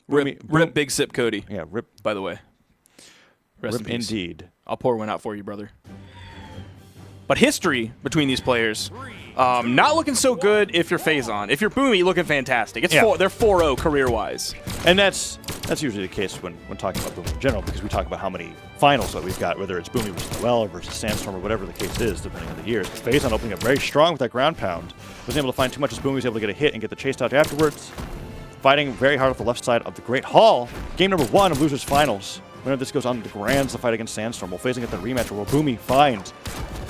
Rip Big Sip Cody. Yeah, rip. By the way. Rest in peace. Indeed. I'll pour one out for you, brother. But history between these players, not looking so good if you're Phazon. If you're Boomie, looking fantastic. They're 4-0 career-wise. And that's usually the case when talking about Boomie in general, because we talk about how many finals that we've got, whether it's Boomie versus Noel versus Sandstorm or whatever the case is, depending on the years. Phazon opening up very strong with that ground pound. Wasn't able to find too much as Boomie was able to get a hit and get the chase dodge afterwards. Fighting very hard off the left side of the Great Hall. Game number 1 of Losers Finals. Winner of this goes on to the Grands to fight against Sandstorm. While Phazon get the rematch where Boomie finds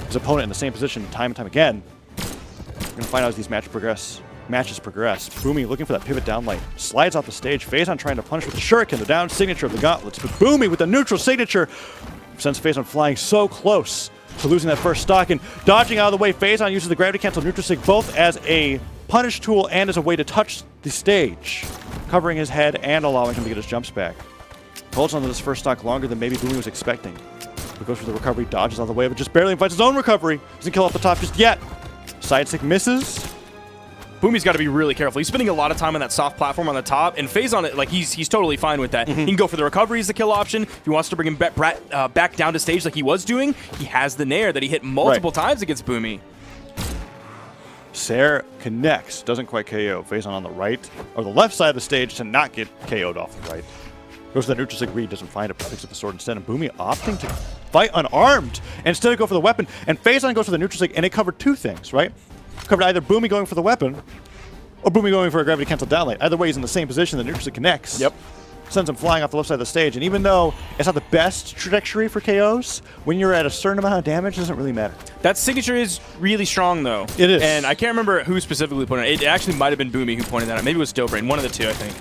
his opponent in the same position time and time again. We're going to find out as these matches progress. Boomie looking for that pivot down light. Slides off the stage. Phazon trying to punish with the Shuriken, the down signature of the gauntlets. But Boomie with the neutral signature sends Phazon flying so close to losing that first stock. And dodging out of the way, Phazon uses the gravity cancel neutral sig both as a punish tool and as a way to touch the stage, covering his head and allowing him to get his jumps back. Holds onto this first stock longer than maybe Boomie was expecting. But goes for the recovery, dodges out of the way, but just barely invites his own recovery. Doesn't kill off the top just yet. Side stick misses. Boomie's got to be really careful. He's spending a lot of time on that soft platform on the top, and Phazon, like he's totally fine with that. He can go for the recovery as the kill option. If he wants to bring him back down to stage like he was doing, he has the nair that he hit multiple times against Boomie. Sair connects, doesn't quite KO. Phazon on the right, or the left side of the stage to not get KO'd off the right. Goes to the neutral sig read, doesn't find it, but picks up the sword instead. And Boomie opting to fight unarmed and instead of go for the weapon. And Phazon goes for the neutral sig, and it covered two things, right? Covered either Boomie going for the weapon or Boomie going for a gravity cancel downlight. Either way, he's in the same position. The neutral sig connects. Yep. Sends him flying off the left side of the stage. And even though it's not the best trajectory for KOs, when you're at a certain amount of damage, it doesn't really matter. That signature is really strong, though. It is. And I can't remember who specifically pointed it out. It actually might have been Boomie who pointed that out. Maybe it was Stillbrain, one of the two, I think.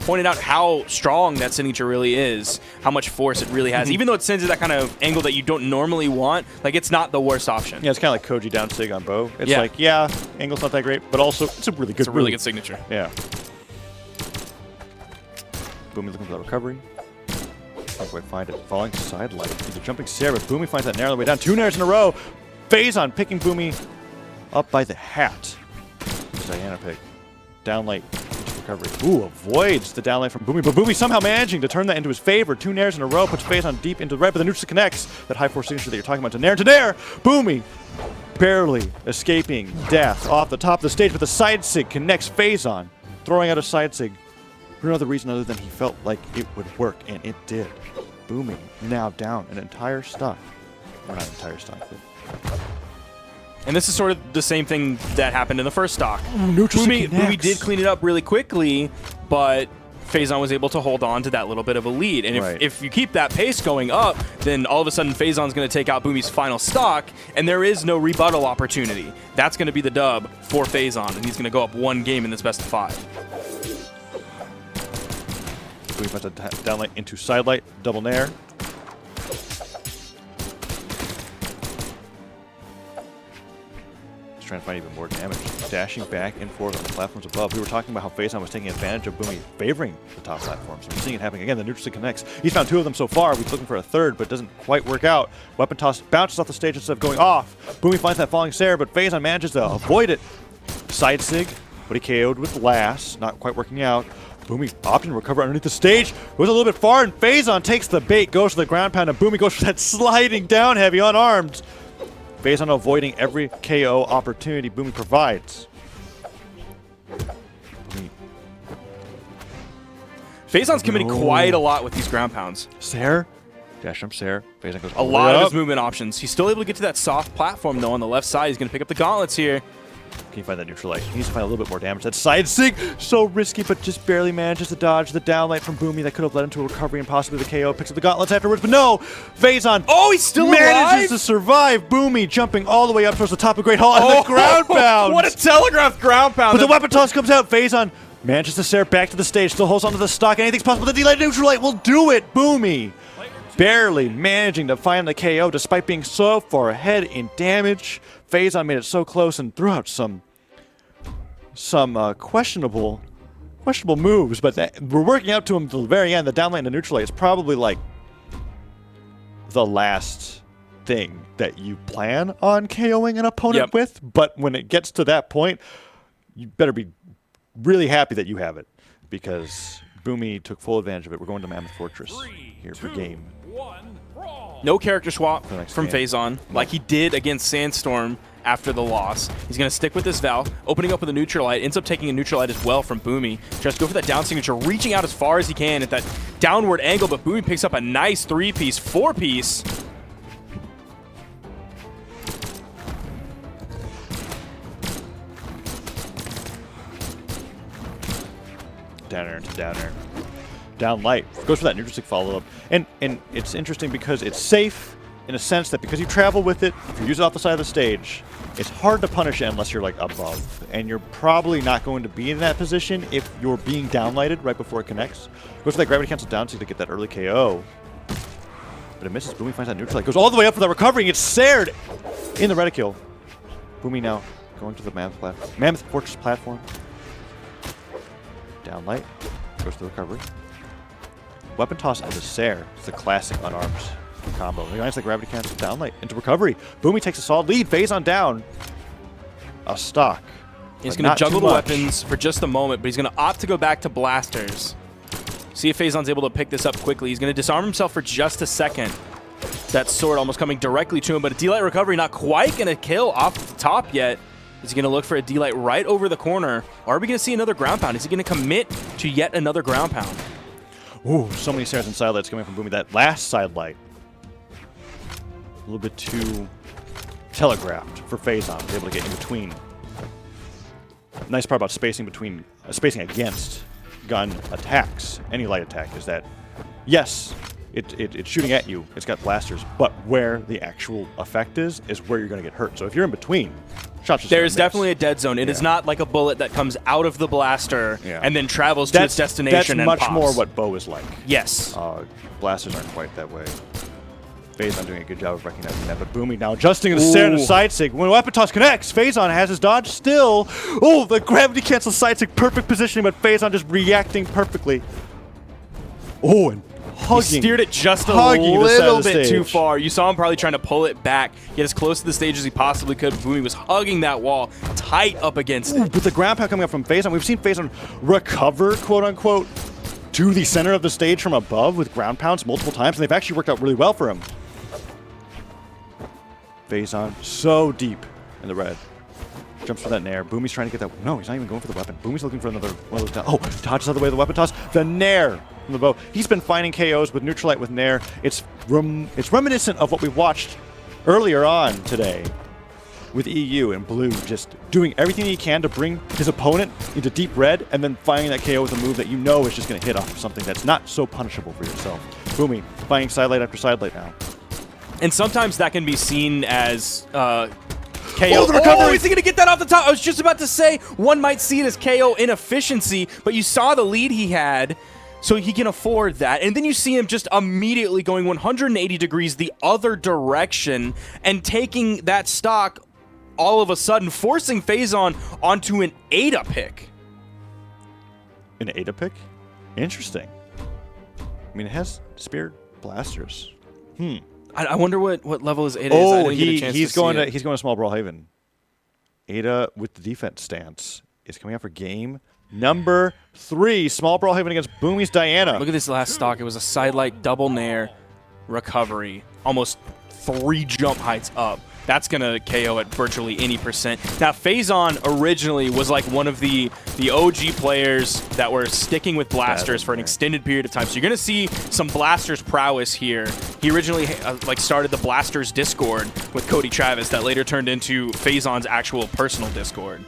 Pointed out how strong that signature really is, how much force it really has. Even though it sends you that kind of angle that you don't normally want, like it's not the worst option. Yeah, it's kind of like Koji down sig on bow. It's like, yeah, angle's not that great, but also it's a really good It's a really good signature. Yeah. Boomie looking for that recovery. Can't quite find it. Falling side light. He's a jumping Sair, but Boomie finds that nair on the way down. 2 nairs in a row. Phazon picking Boomie up by the hat. Diana pick. Downlight into recovery. Ooh, avoids the downlight from Boomie, but Boomie somehow managing to turn that into his favor. 2 nairs in a row, puts Phazon deep into the red, but the neutral connects. That high force signature that you're talking about to nair to nair. Boomie barely escaping death off the top of the stage, but the side sig connects Phazon, throwing out a side sig for no other reason other than he felt like it would work, and it did. Boomie now down an entire stock. Or not an entire stock, but... And this is sort of the same thing that happened in the first stock. Boomie did clean it up really quickly, but Phazon was able to hold on to that little bit of a lead. And if you keep that pace going up, then all of a sudden Phazon's going to take out Boomie's final stock, and there is no rebuttal opportunity. That's going to be the dub for Phazon, and he's going to go up 1 game in this best of 5. Boomie finds a downlight into side light, double nair. He's trying to find even more damage. Dashing back and forth on the platforms above. We were talking about how Phazon was taking advantage of Boomie favoring the top platforms. We're seeing it happening again. The neutral sig connects. He's found 2 of them so far. He's looking for a third, but it doesn't quite work out. Weapon toss bounces off the stage instead of going off. Boomie finds that falling Sair, but Phazon manages to avoid it. Side sig, but he KO'd with last. Not quite working out. Boomie opting to recover underneath the stage. Goes a little bit far, and Phazon takes the bait, goes to the ground pound, and Boomie goes for that sliding down heavy, unarmed. Phazon avoiding every KO opportunity Boomie provides. Phazon's committing quite a lot with these ground pounds. Sair. Dash jump Sair. Phazon goes a lot of his movement options. He's still able to get to that soft platform, though, on the left side. He's going to pick up the gauntlets here. Can you find that neutral light? He needs to find a little bit more damage. That side sig, so risky, but just barely manages to dodge the downlight from Boomie that could have led him to a recovery and possibly the KO. Picks up the gauntlets afterwards, but no! Phazon he's still manages to survive. Boomie jumping all the way up towards the top of Great Hall and the ground pound. What a telegraphed ground pound. But the weapon toss comes out. Phazon manages to Sair back to the stage, still holds onto the stock. Anything's possible. The delayed neutral light will do it. Boomie barely managing to find the KO despite being so far ahead in damage. Phazon made it so close and threw out some questionable moves, but we're working out to him to the very end. The downlight and the neutral light is probably like the last thing that you plan on KOing an opponent with, but when it gets to that point, you better be really happy that you have it, because Boomie took full advantage of it. We're going to Mammoth Fortress here for game. No character swap from game. Phazon, like he did against Sandstorm after the loss. He's going to stick with this Val, opening up with a neutral light, ends up taking a neutral light as well from Boomie. Tries to go for that down signature, reaching out as far as he can at that downward angle, but Boomie picks up a nice 3-piece, 4-piece. Downer into downer. Down light. Goes for that neutral stick follow-up. And it's interesting because it's safe in a sense that because you travel with it, if you use it off the side of the stage, it's hard to punish it unless you're like above. And you're probably not going to be in that position if you're being downlighted right before it connects. Goes for that gravity cancel down to get that early KO. But it misses. Boomie finds that neutral light. Goes all the way up for that recovery and gets sared in the reticule. Boomie now going to the Mammoth Fortress platform. Down light. Goes to the recovery. Weapon toss into Sair. It's the classic unarmed combo. He lands the gravity cancel down light into recovery. Boomie takes a solid lead. Phazon down. A stock. He's going to juggle the weapons for just a moment, but he's going to opt to go back to blasters. See if Phazon's able to pick this up quickly. He's going to disarm himself for just a second. That sword almost coming directly to him, but a D-Light recovery not quite going to kill off the top yet. Is he going to look for a D-Light right over the corner? Or are we going to see another ground pound? Is he going to commit to yet another ground pound? Ooh, so many Sairs and side lights coming from Boomie. That last side light, a little bit too telegraphed for Phazon to be able to get in between. Nice part about spacing between, spacing against gun attacks, any light attack, is that, yes, it's shooting at you, it's got blasters, but where the actual effect is where you're going to get hurt. So if you're in between, shots just there's definitely a dead zone. It is not like a bullet that comes out of the blaster and then travels to its destination and pops. That's much more what bow is like. Yes. Blasters aren't quite that way. Phazon doing a good job of recognizing that, but Boomie now adjusting the Sair to side sig. When weapon toss connects, Phazon has his dodge still. Oh, the gravity cancel side sig, perfect positioning, but Phazon just reacting perfectly. Oh, and hugging. He steered it just a little bit too far. You saw him probably trying to pull it back, get as close to the stage as he possibly could. Boomie was hugging that wall tight up against it. With the ground pound coming up from Phazon, we've seen Phazon recover, quote unquote, to the center of the stage from above with ground pounds multiple times, and they've actually worked out really well for him. Phazon so deep in the red. Jumps for that nair. Boomie's trying to get that. No, he's not even going for the weapon. Boomie's looking for another one of those. Oh, dodges out of the way of the weapon toss. The nair from the bow. He's been finding KOs with neutral light with nair. It's reminiscent of what we watched earlier on today with EU and Blue, just doing everything he can to bring his opponent into deep red and then finding that KO with a move that you know is just going to hit off of something that's not so punishable for yourself. Boomie finding side light after side light now. And sometimes that can be seen as KO. Oh, the recovery! Oh, is he going to get that off the top? I was just about to say, one might see it as KO inefficiency, but you saw the lead he had, so he can afford that. And then you see him just immediately going 180 degrees the other direction and taking that stock all of a sudden, forcing Phazon onto an Ada pick. An Ada pick? Interesting. I mean, it has spear blasters. I wonder what level his Ada is. I didn't get a chance he's to going see to it. he's going to small Brawlhalla. Ada with the defense stance is coming out for game number 3. Small Brawlhalla against Boomie's Diana. Look at this last stock. It was a side light double nair recovery, almost 3 jump heights up. That's going to KO at virtually any percent. Now, Phazon originally was like one of the OG players that were sticking with blasters for an extended period of time. So you're going to see some blasters prowess here. He originally started the blasters Discord with Cody Travis that later turned into Phazon's actual personal Discord.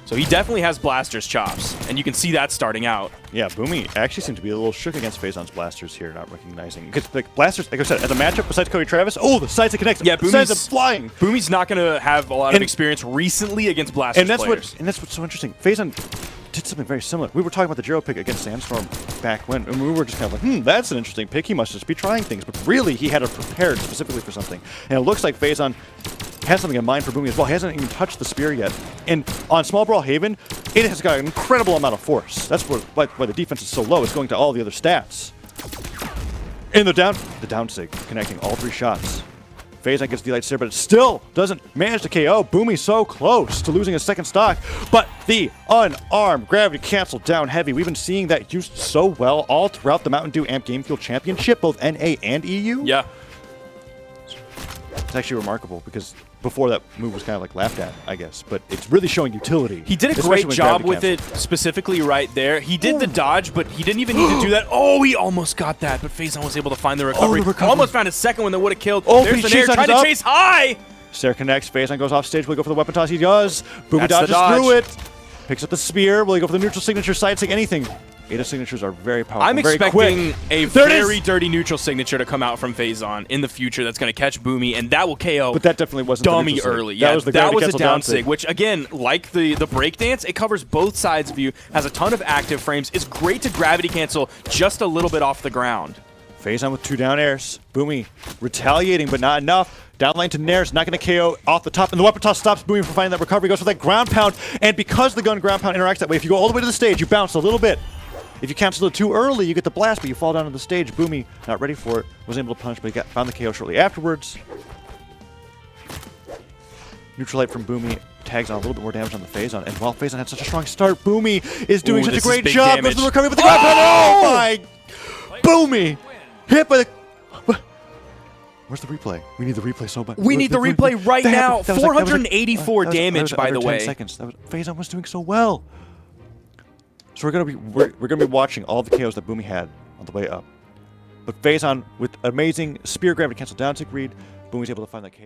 So he definitely has blasters chops, and you can see that starting out. Yeah, Boomie actually seemed to be a little shook against Phazon's blasters here, not recognizing. Because the blasters, like I said, as a matchup besides Cody Travis, the sides that connect. Yeah, Boomie's flying. Boomie's not going to have a lot of experience recently against blasters players. And that's what's so interesting. Phazon did something very similar. We were talking about the Jiro pick against Sandstorm back when, and we were just kind of like, that's an interesting pick. He must just be trying things. But really, he had it prepared specifically for something. And it looks like Phazon has something in mind for Boomie as well. He hasn't even touched the spear yet. And on Small Brawlhalla, it has got an incredible amount of force. That's why the defense is so low. It's going to all the other stats. And the down sig, connecting all 3 shots. Phazon gets the light there, but it still doesn't manage to KO. Boomie so close to losing his second stock, but the unarmed gravity cancel down heavy. We've been seeing that used so well all throughout the Mountain Dew Amp Game Fuel Championship, both NA and EU. Yeah. It's actually remarkable because before that move was kind of like laughed at, I guess, but it's really showing utility. He did a great job with it specifically right there. He did the dodge, but he didn't even need to do that. Oh, he almost got that, but Phazon was able to find the recovery. Almost found a second one that would have killed. Oh, there's the nair, trying to chase high. Stair connects, Phazon goes off stage, will he go for the weapon toss? He does. Boomie dodges through it. Picks up the spear, will he go for the neutral signature, side sig, anything? Ada signatures are very powerful. I'm expecting a very dirty neutral signature to come out from Phazon in the future that's going to catch Boomie, and that will KO. But that definitely wasn't dummy early. Yeah, that was a down sig, which again, like the breakdance, it covers both sides of you, has a ton of active frames, is great to gravity cancel just a little bit off the ground. Phazon with 2 down airs. Boomie retaliating, but not enough. Down lane to Nair's, not going to KO off the top, and the weapon toss stops Boomie from finding that recovery. Goes for that ground pound, and because the gun ground pound interacts that way, if you go all the way to the stage, you bounce a little bit. If you cancel it too early, you get the blast, but you fall down to the stage. Boomie, not ready for it, was able to punish, but he found the KO shortly afterwards. Neutral light from Boomie tags on a little bit more damage on the Phazon, and while Phazon had such a strong start, Boomie is doing such a great job. Goes to the recovery with the ground pound. Oh my! Boomie hit by the. Where's the replay? We need the replay so bad. We need the replay right now. 484 damage, by the way. 10 seconds. Phazon was doing so well. So we're gonna be watching all the KOs that Boomie had on the way up. But Phazon with amazing spear gravity cancel down tick read, Boomie's able to find that KO.